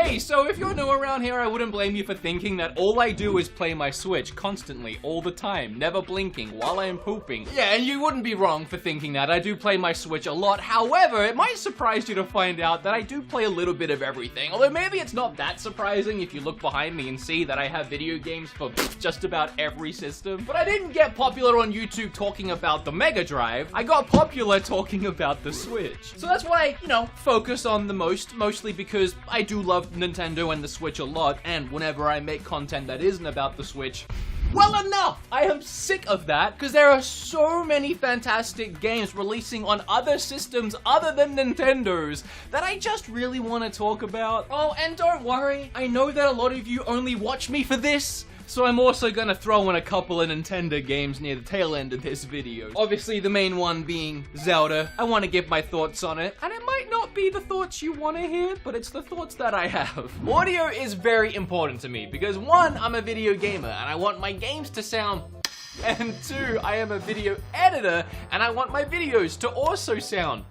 Hey, so if you're new around here, I wouldn't blame you for thinking that all I do is play my Switch constantly, all the time, never blinking, while I am pooping. Yeah, and you wouldn't be wrong for thinking that. I do play my Switch a lot. However, it might surprise you to find out that I do play a little bit of everything. Although maybe it's not that surprising if you look behind me and see that I have video games for just about every system. But I didn't get popular on YouTube talking about the Mega Drive. I got popular talking about the Switch. So that's why, you know, focus on the mostly because I do love Nintendo and the Switch a lot, and whenever I make content that isn't about the Switch, well, enough! I am sick of that, because there are so many fantastic games releasing on other systems other than Nintendo's that I just really want to talk about. Oh, and don't worry, I know that a lot of you only watch me for this, so I'm also gonna throw in a couple of Nintendo games near the tail end of this video. Obviously, the main one being Zelda. I want to give my thoughts on it, and it might not be the thoughts you want to hear, but it's the thoughts that I have. Audio is very important to me, because one, I'm a video gamer, and I want my games to sound, and two, I am a video editor, and I want my videos to also sound.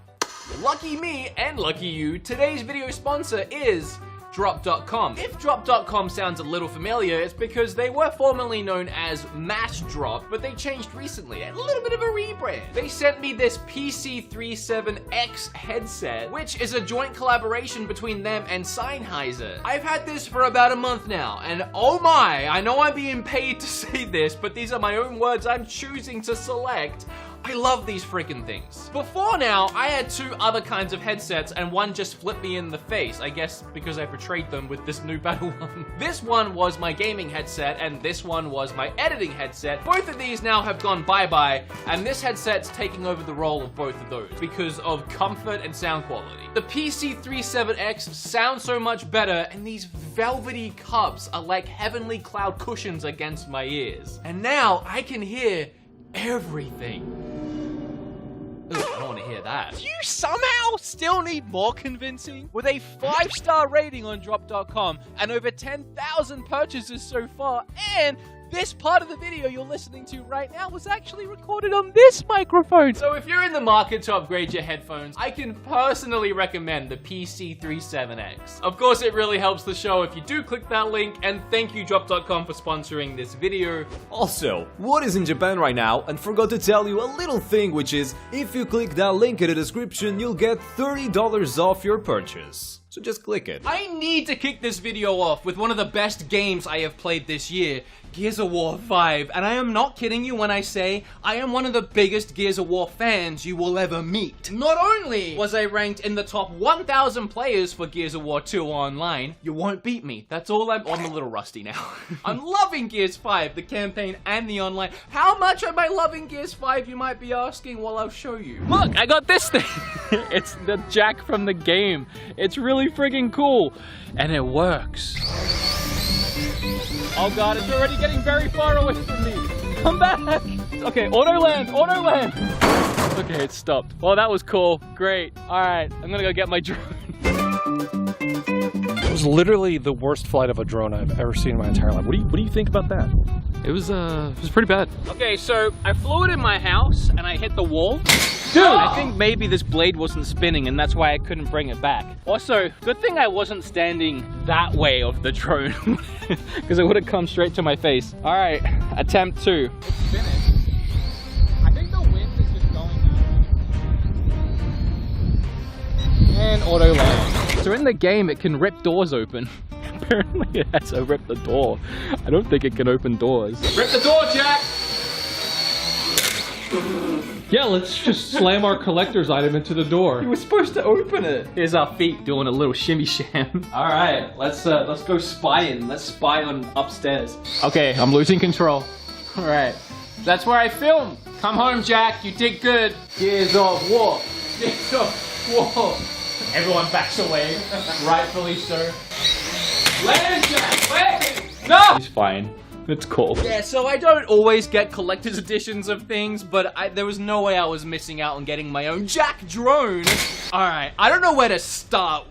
Lucky me, and lucky you, today's video sponsor is Drop.com. If Drop.com sounds a little familiar, it's because they were formerly known as Mass Drop, but they changed recently, a little bit of a rebrand. They sent me this PC37X headset, which is a joint collaboration between them and Sennheiser. I've had this for about a month now, and oh my, I know I'm being paid to say this, but these are my own words I'm choosing to select. I love these freaking things. Before now, I had two other kinds of headsets and one just flipped me in the face, I guess because I portrayed them with this new battle one. This one was my gaming headset and this one was my editing headset. Both of these now have gone bye-bye, and this headset's taking over the role of both of those because of comfort and sound quality. The PC37X sounds so much better, and these velvety cups are like heavenly cloud cushions against my ears. And now I can hear everything. Ooh, I don't want to hear that. Do you somehow still need more convincing? With a 5-star rating on Drop.com and over 10,000 purchases so far, and this part of the video you're listening to right now was actually recorded on this microphone. So if you're in the market to upgrade your headphones, I can personally recommend the PC37X. Of course, it really helps the show if you do click that link, and thank you Drop.com for sponsoring this video. Also, Wood is in Japan right now and forgot to tell you a little thing, which is if you click that link in the description, you'll get $30 off your purchase. So just click it. I need to kick this video off with one of the best games I have played this year, Gears of War 5, and I am not kidding you when I say I am one of the biggest Gears of War fans you will ever meet. Not only was I ranked in the top 1,000 players for Gears of War 2 online, you won't beat me. That's all I'm a little rusty now. I'm loving Gears 5, the campaign and the online. How much am I loving Gears 5, you might be asking? Well, I'll show you. Look, I got this thing. It's the jack from the game. It's really friggin' cool, and it works. Oh god, it's already getting very far away from me. Come back. Okay, auto land. Okay, it stopped. Well, that was cool. Great. All right, I'm gonna go get my drone. It was literally the worst flight of a drone I've ever seen in my entire life. What do you think about that? It was pretty bad. Okay, so I flew it in my house and I hit the wall. Dude! I think maybe this blade wasn't spinning and that's why I couldn't bring it back. Also, good thing I wasn't standing that way of the drone because it would have come straight to my face. All right, attempt 2. It's finished. I think the wind is just going down. And auto land. So in the game, it can rip doors open. Apparently it has to rip the door. I don't think it can open doors. Rip the door, Jack! Yeah, let's just slam our collector's item into the door. You were supposed to open it. Here's our feet doing a little shimmy sham. All right, let's go spying. Let's spy on upstairs. Okay, I'm losing control. All right, that's where I film. Come home, Jack. You did good. Gears of War. Gears of War. Everyone backs away, rightfully so. Land, Jack, land! No! He's fine. It's cool. Yeah, so I don't always get collector's editions of things, but there was no way I was missing out on getting my own Jack drone. Alright, I don't know where to start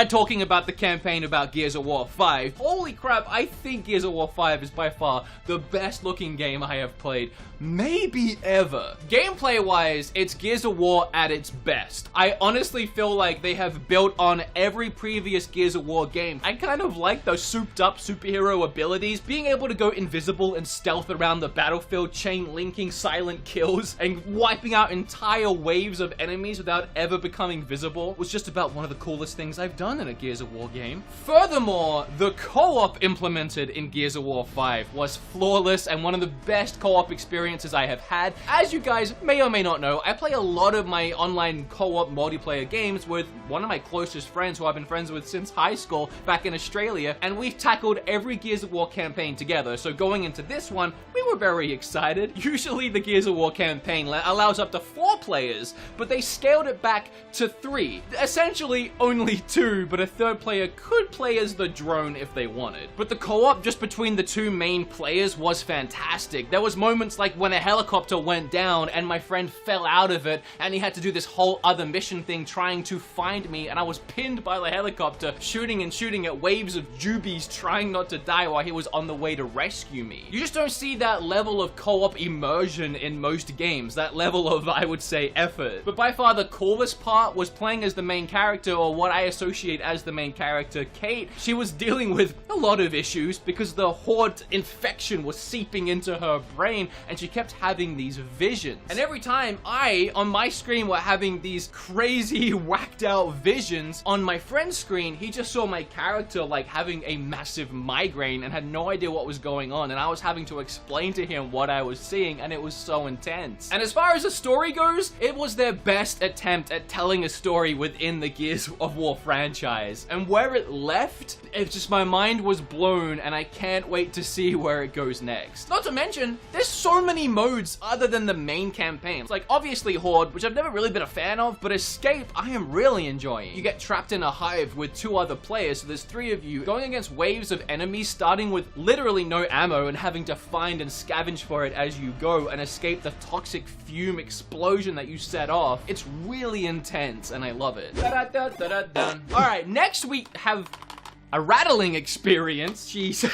talking about the campaign about Gears of War 5. Holy crap, I think Gears of War 5 is by far the best looking game I have played, maybe ever. Gameplay-wise, it's Gears of War at its best. I honestly feel like they have built on every previous Gears of War game. I kind of like those souped up superhero abilities, being able to go invisible and stealth around the battlefield, chain linking silent kills, and wiping out entire waves of enemies without ever becoming visible was just about one of the coolest things I've done in a Gears of War game. Furthermore, the co-op implemented in Gears of War 5 was flawless and one of the best co-op experiences I have had. As you guys may or may not know, I play a lot of my online co-op multiplayer games with one of my closest friends who I've been friends with since high school back in Australia, and we've tackled every Gears of War campaign together, so going into this one, we were very excited. Usually the Gears of War campaign allows up to 4 players, but they scaled it back to 3. Essentially only 2, but a third player could play as the drone if they wanted. But the co-op just between the 2 main players was fantastic. There was moments like when a helicopter went down and my friend fell out of it and he had to do this whole other mission thing trying to find me, and I was pinned by the helicopter, shooting and shooting at waves of jubies trying not to die while he was on the way to rescue me. You just don't see that level of co-op immersion in most games, that level of, I would say, effort. But by far the coolest part was playing as the main character, or what I associate as the main character, Kate. She was dealing with a lot of issues because the Horde infection was seeping into her brain and she kept having these visions. And every time on my screen, were having these crazy whacked out visions, on my friend's screen, he just saw my character like having a massive migraine and had no idea what was going on, and I was having to explain to him what I was seeing, and it was so intense. And as far as the story goes, it was their best attempt at telling a story within the Gears of War franchise, and where it left, it's just my mind was blown, and I can't wait to see where it goes next. Not to mention, there's so many modes other than the main campaign. It's like obviously Horde, which I've never really been a fan of, but Escape I am really enjoying. You get trapped in a hive with 2 other players, so there's 3 of you going against waves of enemies, starting with literally no ammo and having to find and scavenge for it as you go and escape the toxic fume explosion that you set off. It's really intense and I love it. Alright, next we have a rattling experience. Jeez.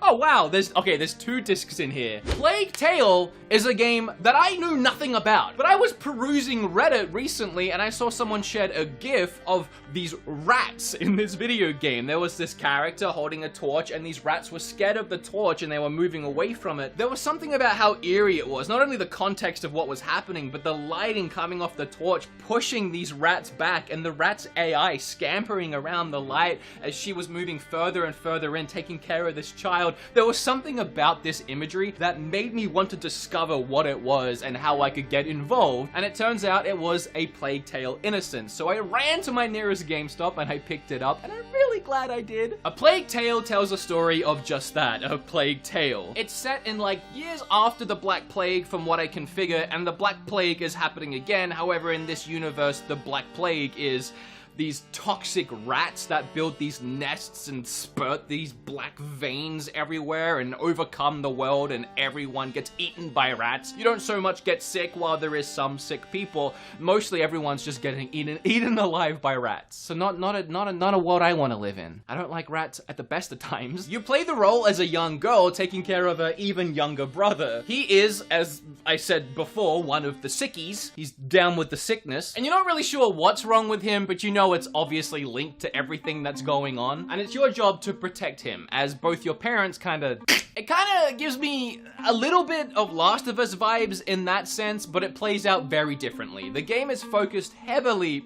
Oh wow, there's 2 discs in here. Plague Tale is a game that I knew nothing about, but I was perusing Reddit recently and I saw someone shared a gif of these rats in this video game. There was this character holding a torch and these rats were scared of the torch and they were moving away from it. There was something about how eerie it was, not only the context of what was happening, but the lighting coming off the torch pushing these rats back and the rat's AI scampering around the light as she was moving further and further in, taking care of this child. There was something about this imagery that made me want to discover what it was and how I could get involved, and it turns out it was a Plague Tale Innocence. So I ran to my nearest GameStop and I picked it up, and I'm really glad I did. A Plague Tale tells a story of just that, a Plague Tale. It's set in like years after the Black Plague from what I can figure, and the Black Plague is happening again. However, in this universe, the Black Plague is these toxic rats that build these nests and spurt these black veins everywhere and overcome the world, and everyone gets eaten by rats. You don't so much get sick, while there is some sick people. Mostly everyone's just getting eaten alive by rats. So not a world I want to live in. I don't like rats at the best of times. You play the role as a young girl taking care of her even younger brother. He is, as I said before, one of the sickies. He's down with the sickness, and you're not really sure what's wrong with him, but you know it's obviously linked to everything that's going on, and it's your job to protect him, as both your parents it kind of gives me a little bit of Last of Us vibes in that sense, but it plays out very differently. The game is focused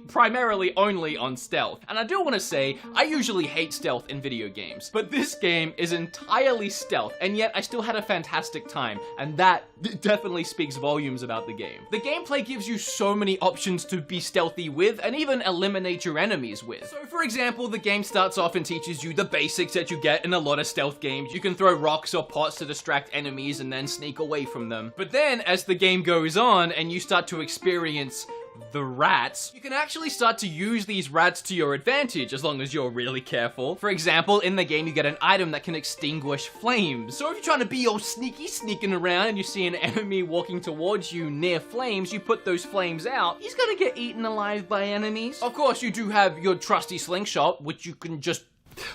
primarily only on stealth, and I do want to say, I usually hate stealth in video games, but this game is entirely stealth, and yet I still had a fantastic time, and that definitely speaks volumes about the game. The gameplay gives you so many options to be stealthy with, and even eliminate your enemies with. So for example, the game starts off and teaches you the basics that you get in a lot of stealth games. You can throw rocks or pots to distract enemies and then sneak away from them. But then as the game goes on and you start to experience the rats, you can actually start to use these rats to your advantage as long as you're really careful. For example, in the game you get an item that can extinguish flames. So if you're trying to be all sneaking around and you see an enemy walking towards you near flames, you put those flames out, he's gonna get eaten alive by enemies. Of course, you do have your trusty slingshot, which you can just...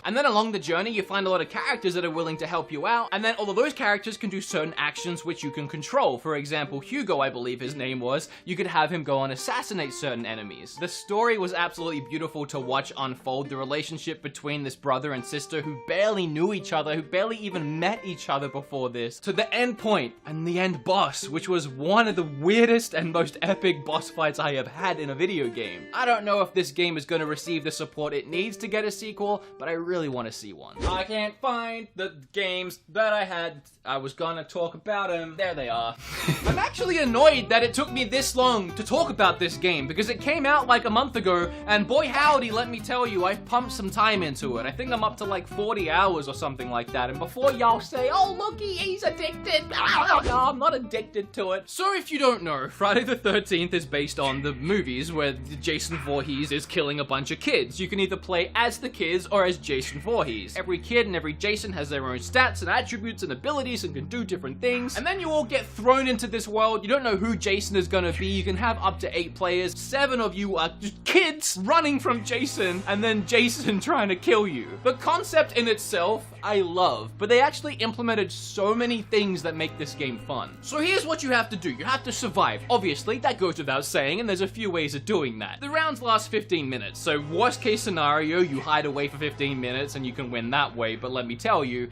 And then along the journey, you find a lot of characters that are willing to help you out, and then all of those characters can do certain actions which you can control. For example, Hugo, I believe his name was, you could have him go and assassinate certain enemies. The story was absolutely beautiful to watch unfold, the relationship between this brother and sister who barely knew each other, who barely even met each other before this, to the end point and the end boss, which was one of the weirdest and most epic boss fights I have had in a video game. I don't know if this game is going to receive the support it needs to get a sequel, but I really want to see one. I can't find the games that I was gonna talk about them. There they are. I'm actually annoyed that it took me this long to talk about this game because it came out like a month ago, and boy howdy, let me tell you, I've pumped some time into it. I think I'm up to like 40 hours or something like that, and before y'all say, oh looky, he's addicted. No, I'm not addicted to it. So if you don't know, Friday the 13th is based on the movies where Jason Voorhees is killing a bunch of kids. You can either play as the kids or as Jason Voorhees. Every kid and every Jason has their own stats and attributes and abilities and can do different things. And then you all get thrown into this world. You don't know who Jason is gonna be. You can have up to 8 players. 7 of you are just kids running from Jason and then Jason trying to kill you. The concept in itself, I love, but they actually implemented so many things that make this game fun. So here's what you have to do. You have to survive. Obviously, that goes without saying, and there's a few ways of doing that. The rounds last 15 minutes, so worst case scenario, you hide away for 15 minutes and you can win that way, but let me tell you,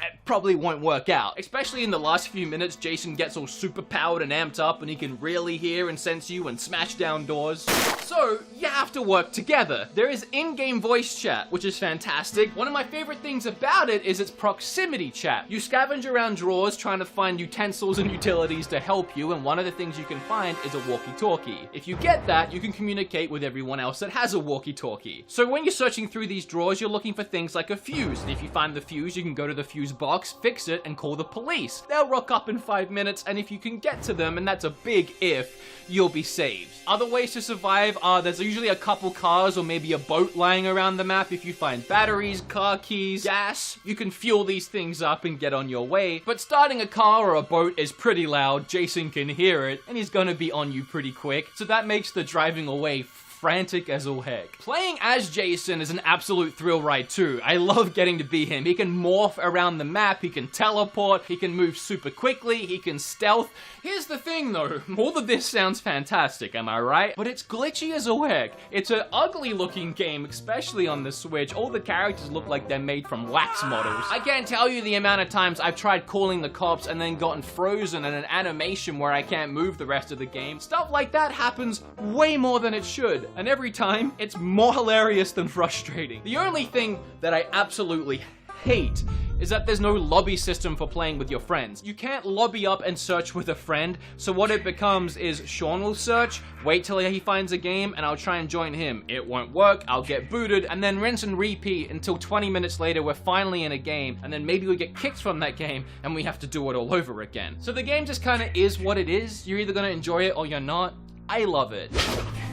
it probably won't work out. Especially in the last few minutes, Jason gets all super powered and amped up and he can really hear and sense you and smash down doors. So, you have to work together. There is in-game voice chat, which is fantastic. One of my favorite things about it is its proximity chat. You scavenge around drawers trying to find utensils and utilities to help you, and one of the things you can find is a walkie-talkie. If you get that, you can communicate with everyone else that has a walkie-talkie. So when you're searching through these drawers, you're looking for things like a fuse, and if you find the fuse, you can go to the fuse box, fix it, and call the police. They'll rock up in 5 minutes, and if you can get to them, and that's a big if, you'll be saved. Other ways to survive are there's usually a couple cars or maybe a boat lying around the map. If you find batteries, car keys, gas, you can fuel these things up and get on your way. But starting a car or a boat is pretty loud. Jason can hear it, and he's gonna be on you pretty quick. So that makes the driving away frantic as all heck. Playing as Jason is an absolute thrill ride too. I love getting to be him. He can morph around the map, he can teleport, he can move super quickly, he can stealth. Here's the thing though, all of this sounds fantastic, am I right? But it's glitchy as all heck. It's an ugly looking game, especially on the Switch. All the characters look like they're made from wax models. I can't tell you the amount of times I've tried calling the cops and then gotten frozen in an animation where I can't move the rest of the game. Stuff like that happens way more than it should. And every time, it's more hilarious than frustrating. The only thing that I absolutely hate is that there's no lobby system for playing with your friends. You can't lobby up and search with a friend, so what it becomes is Sean will search, wait till he finds a game, and I'll try and join him. It won't work, I'll get booted, and then rinse and repeat until 20 minutes later we're finally in a game, and then maybe we get kicked from that game, and we have to do it all over again. So the game just kinda is what it is. You're either gonna enjoy it or you're not. I love it.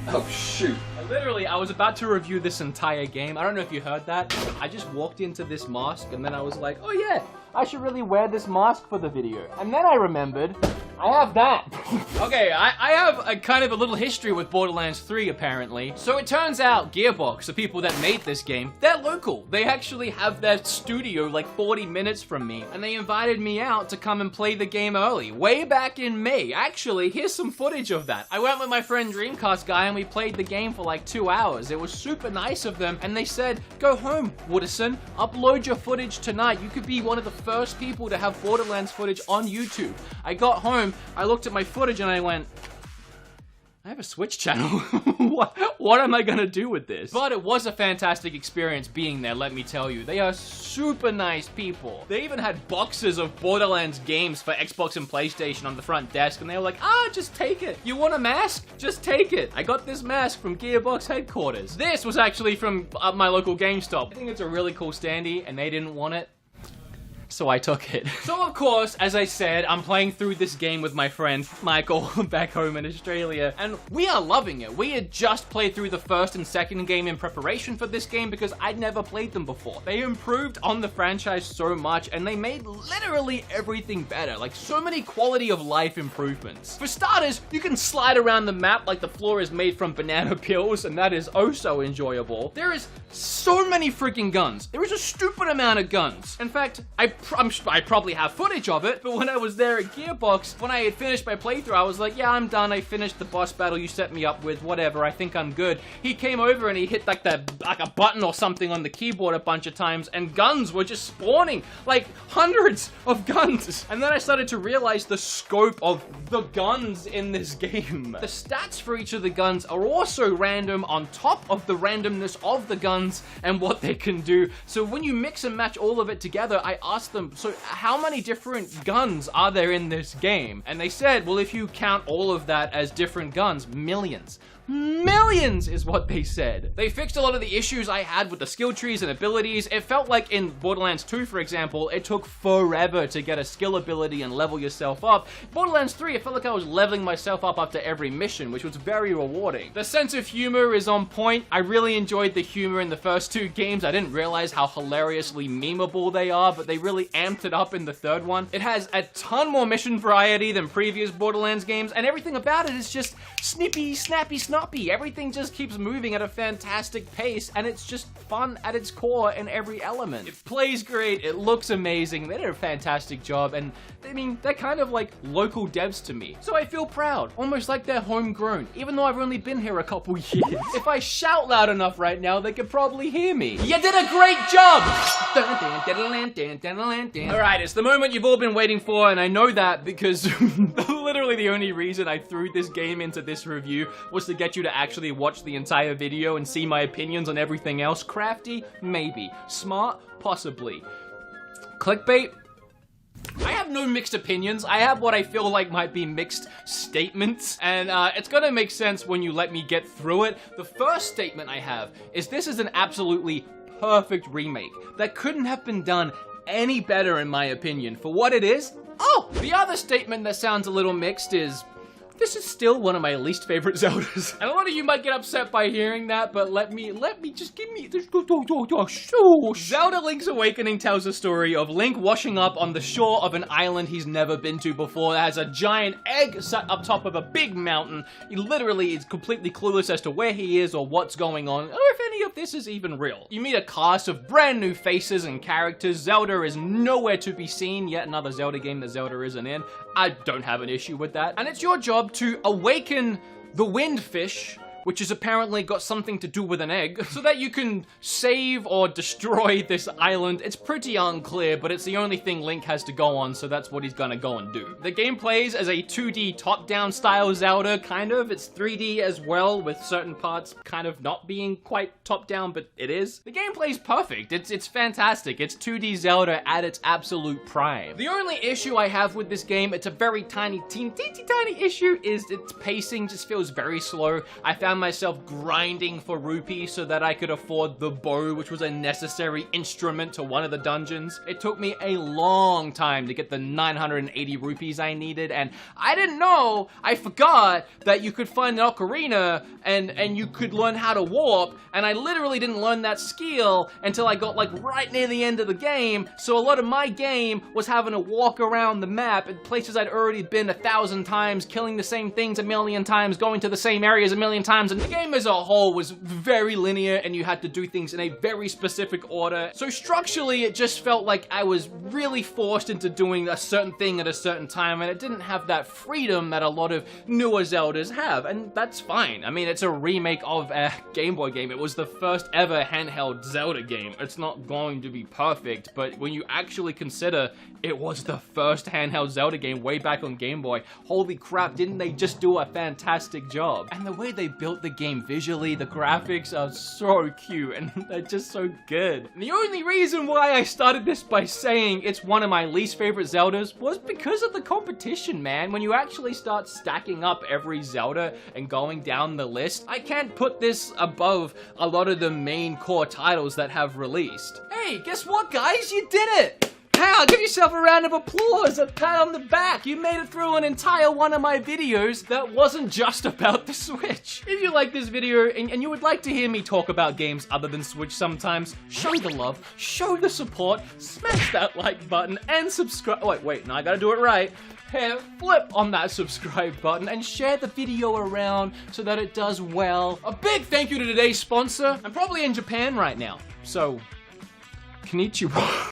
Oh shoot. I was about to review this entire game. I don't know if you heard that. I just walked into this mosque and then I was like, oh yeah, I should really wear this mask for the video. And then I remembered, I have that. Okay, I have a kind of a little history with Borderlands 3 apparently. So it turns out Gearbox, the people that made this game, they're local. They actually have their studio like 40 minutes from me, and they invited me out to come and play the game early, way back in May. Actually, here's some footage of that. I went with my friend Dreamcast guy and we played the game for like 2 hours. It was super nice of them, and they said, go home, Wooderson, upload your footage tonight. You could be one of the first people to have Borderlands footage on YouTube. I got home, I looked at my footage and I went, I have a Switch channel. What am I gonna do with this? But it was a fantastic experience being there, let me tell you. They are super nice people. They even had boxes of Borderlands games for Xbox and PlayStation on the front desk, and they were like, just take it. You want a mask? Just take it. I got this mask from Gearbox headquarters. This was actually from my local GameStop. I think it's a really cool standee, and they didn't want it. so I took it. So of course, as I said, I'm playing through this game with my friend Michael back home in Australia, and we are loving it. We had just played through the first and second game in preparation for this game because I'd never played them before. They improved on the franchise so much, and they made literally everything better. Like, so many quality of life improvements. For starters, you can slide around the map like the floor is made from banana peels, and that is oh so enjoyable. There is so many freaking guns. There is a stupid amount of guns. In fact, I probably have footage of it, but when I was there at Gearbox, when I had finished my playthrough, I was like, yeah, I'm done. I finished the boss battle you set me up with, whatever. I think I'm good. He came over and he hit like a button or something on the keyboard a bunch of times, and guns were just spawning, like hundreds of guns. And then I started to realize the scope of the guns in this game. The stats for each of the guns are also random on top of the randomness of the guns and what they can do. So when you mix and match all of it together, I asked them, so how many different guns are there in this game? And they said, well, if you count all of that as different guns, millions. Millions is what they said. They fixed a lot of the issues I had with the skill trees and abilities. It felt like in Borderlands 2, for example, it took forever to get a skill ability and level yourself up. Borderlands 3, it felt like I was leveling myself up after every mission, which was very rewarding. The sense of humor is on point. I really enjoyed the humor in the first two games. I didn't realize how hilariously memeable they are, but they really amped it up in the third one. It has a ton more mission variety than previous Borderlands games, and everything about it is just snippy, snappy, snappy. Everything just keeps moving at a fantastic pace, and it's just fun at its core in every element. It plays great, it looks amazing, they did a fantastic job, and I mean, they're kind of like local devs to me. So I feel proud, almost like they're homegrown, even though I've only been here a couple years. If I shout loud enough right now, they could probably hear me. You did a great job! Alright, it's the moment you've all been waiting for, and I know that because literally the only reason I threw this game into this review was to get you to actually watch the entire video and see my opinions on everything else. Crafty? Maybe. Smart? Possibly. Clickbait? I have no mixed opinions. I have what I feel like might be mixed statements, and it's gonna make sense when you let me get through it. The first statement I have is this is an absolutely perfect remake that couldn't have been done any better in my opinion. For what it is, oh! The other statement that sounds a little mixed is, this is still one of my least favorite Zeldas. And a lot of you might get upset by hearing that, but let me just give me this. Zelda Link's Awakening tells a story of Link washing up on the shore of an island he's never been to before that has a giant egg set up top of a big mountain. He literally is completely clueless as to where he is or what's going on, or if any of this is even real. You meet a cast of brand new faces and characters. Zelda is nowhere to be seen, yet another Zelda game that Zelda isn't in. I don't have an issue with that. And it's your job to awaken the wind fish, which has apparently got something to do with an egg, so that you can save or destroy this island. It's pretty unclear, but it's the only thing Link has to go on, so that's what he's gonna go and do. The game plays as a 2D top-down style Zelda, kind of. It's 3D as well, with certain parts kind of not being quite top-down, but it is. The gameplay's perfect. It's fantastic. It's 2D Zelda at its absolute prime. The only issue I have with this game, it's a very tiny, teeny tiny issue, is its pacing just feels very slow. I found myself grinding for rupees so that I could afford the bow, which was a necessary instrument to one of the dungeons. It took me a long time to get the 980 rupees I needed, and I didn't know, I forgot that you could find an ocarina and you could learn how to warp, and I literally didn't learn that skill until I got like right near the end of the game, so a lot of my game was having to walk around the map at places I'd already been 1,000 times, killing the same things 1,000,000 times, going to the same areas 1,000,000 times, and the game as a whole was very linear and you had to do things in a very specific order. So structurally, it just felt like I was really forced into doing a certain thing at a certain time, and it didn't have that freedom that a lot of newer Zeldas have, and that's fine. I mean, it's a remake of a Game Boy game. It was the first ever handheld Zelda game. It's not going to be perfect, but when you actually consider it was the first handheld Zelda game way back on Game Boy, holy crap, didn't they just do a fantastic job? And the way they built the game visually, the graphics are so cute and they're just so good. And the only reason why I started this by saying it's one of my least favorite Zeldas was because of the competition, man. When you actually start stacking up every Zelda and going down the list, I can't put this above a lot of the main core titles that have released. Hey, guess what, guys? You did it! How? Give yourself a round of applause, a pat on the back. You made it through an entire one of my videos that wasn't just about the Switch. If you like this video and you would like to hear me talk about games other than Switch sometimes, show the love, show the support, smash that like button and subscribe. Wait, now I gotta do it right. Here, flip on that subscribe button and share the video around so that it does well. A big thank you to today's sponsor. I'm probably in Japan right now, so konnichiwa.